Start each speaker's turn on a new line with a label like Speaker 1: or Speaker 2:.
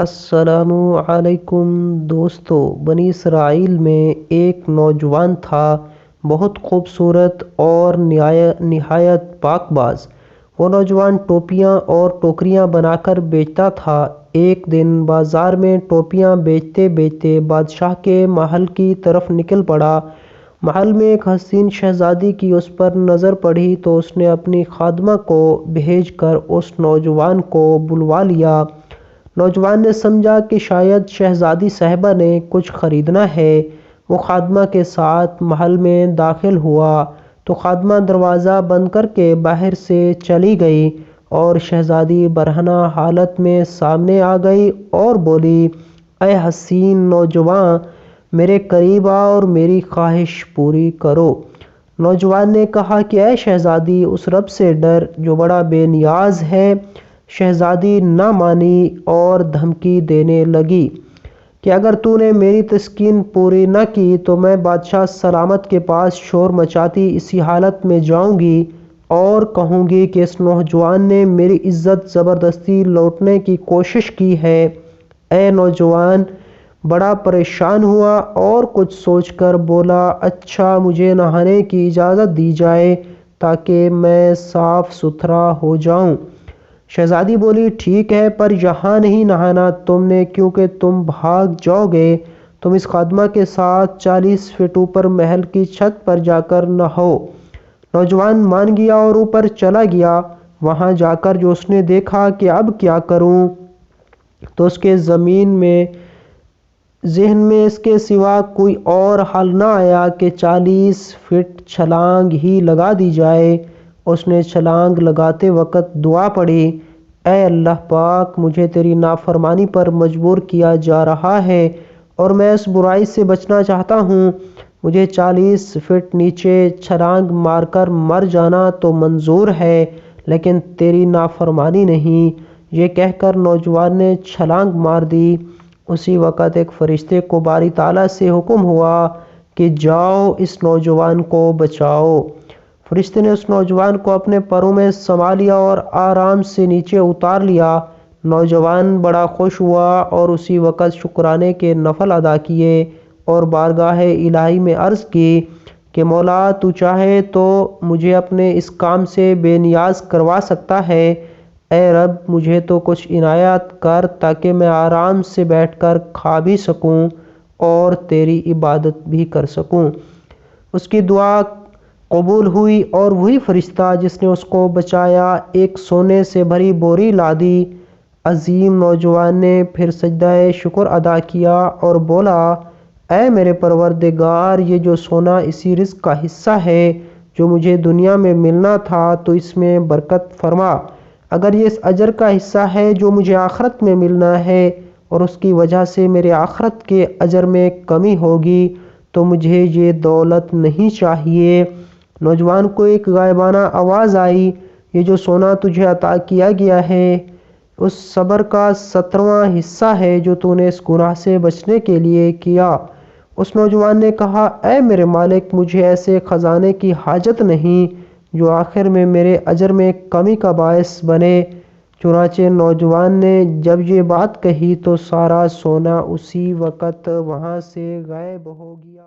Speaker 1: السلام علیکم دوستو، بنی اسرائیل میں ایک نوجوان تھا، بہت خوبصورت اور نہایت پاک باز۔ وہ نوجوان ٹوپیاں اور ٹوکریاں بنا کر بیچتا تھا۔ ایک دن بازار میں ٹوپیاں بیچتے بیچتے بادشاہ کے محل کی طرف نکل پڑا۔ محل میں ایک حسین شہزادی کی اس پر نظر پڑی تو اس نے اپنی خادمہ کو بھیج کر اس نوجوان کو بلوا لیا۔ نوجوان نے سمجھا کہ شاید شہزادی صاحبہ نے کچھ خریدنا ہے۔ وہ خادمہ کے ساتھ محل میں داخل ہوا تو خادمہ دروازہ بند کر کے باہر سے چلی گئی اور شہزادی برہنہ حالت میں سامنے آ گئی اور بولی، اے حسین نوجوان، میرے قریب آ اور میری خواہش پوری کرو۔ نوجوان نے کہا کہ اے شہزادی، اس رب سے ڈر جو بڑا بے نیاز ہے۔ شہزادی نہ مانی اور دھمکی دینے لگی کہ اگر تو نے میری تسکین پوری نہ کی تو میں بادشاہ سلامت کے پاس شور مچاتی اسی حالت میں جاؤں گی اور کہوں گی کہ اس نوجوان نے میری عزت زبردستی لوٹنے کی کوشش کی ہے۔ اے نوجوان بڑا پریشان ہوا اور کچھ سوچ کر بولا، اچھا مجھے نہانے کی اجازت دی جائے تاکہ میں صاف ستھرا ہو جاؤں۔ شہزادی بولی، ٹھیک ہے، پر یہاں نہیں نہانا تم نے، کیونکہ تم بھاگ جاؤ گے۔ تم اس خادمہ کے ساتھ 40 فٹ اوپر محل کی چھت پر جا کر نہاؤ۔ نوجوان مان گیا اور اوپر چلا گیا۔ وہاں جا کر جو اس نے دیکھا کہ اب کیا کروں تو اس کے ذہن میں اس کے سوا کوئی اور حل نہ آیا کہ 40 فٹ چھلانگ ہی لگا دی جائے۔ اس نے چھلانگ لگاتے وقت دعا پڑھی، اے اللہ پاک، مجھے تیری نافرمانی پر مجبور کیا جا رہا ہے اور میں اس برائی سے بچنا چاہتا ہوں۔ مجھے 40 فٹ نیچے چھلانگ مار کر مر جانا تو منظور ہے لیکن تیری نافرمانی نہیں۔ یہ کہہ کر نوجوان نے چھلانگ مار دی۔ اسی وقت ایک فرشتے کو باری تعالیٰ سے حکم ہوا کہ جاؤ اس نوجوان کو بچاؤ۔ فرشتے نے اس نوجوان کو اپنے پروں میں سما لیا اور آرام سے نیچے اتار لیا۔ نوجوان بڑا خوش ہوا اور اسی وقت شکرانے کے نفل ادا کیے اور بارگاہ الہی میں عرض کی کہ مولا، تو چاہے تو مجھے اپنے اس کام سے بے نیاز کروا سکتا ہے۔ اے رب، مجھے تو کچھ عنایت کر تاکہ میں آرام سے بیٹھ کر کھا بھی سکوں اور تیری عبادت بھی کر سکوں۔ اس کی دعا قبول ہوئی اور وہی فرشتہ جس نے اس کو بچایا ایک سونے سے بھری بوری لا دی۔ عظیم نوجوان نے پھر سجدہ شکر ادا کیا اور بولا، اے میرے پروردگار، یہ جو سونا اسی رزق کا حصہ ہے جو مجھے دنیا میں ملنا تھا، تو اس میں برکت فرما۔ اگر یہ اس اجر کا حصہ ہے جو مجھے آخرت میں ملنا ہے اور اس کی وجہ سے میرے آخرت کے اجر میں کمی ہوگی تو مجھے یہ دولت نہیں چاہیے۔ نوجوان کو ایک غائبانہ آواز آئی، یہ جو سونا تجھے عطا کیا گیا ہے اس صبر کا 17واں حصہ ہے جو تو نے اس گناہ سے بچنے کے لیے کیا۔ اس نوجوان نے کہا، اے میرے مالک، مجھے ایسے خزانے کی حاجت نہیں جو آخر میں میرے اجر میں کمی کا باعث بنے۔ چنانچہ نوجوان نے جب یہ بات کہی تو سارا سونا اسی وقت وہاں سے غائب ہو گیا۔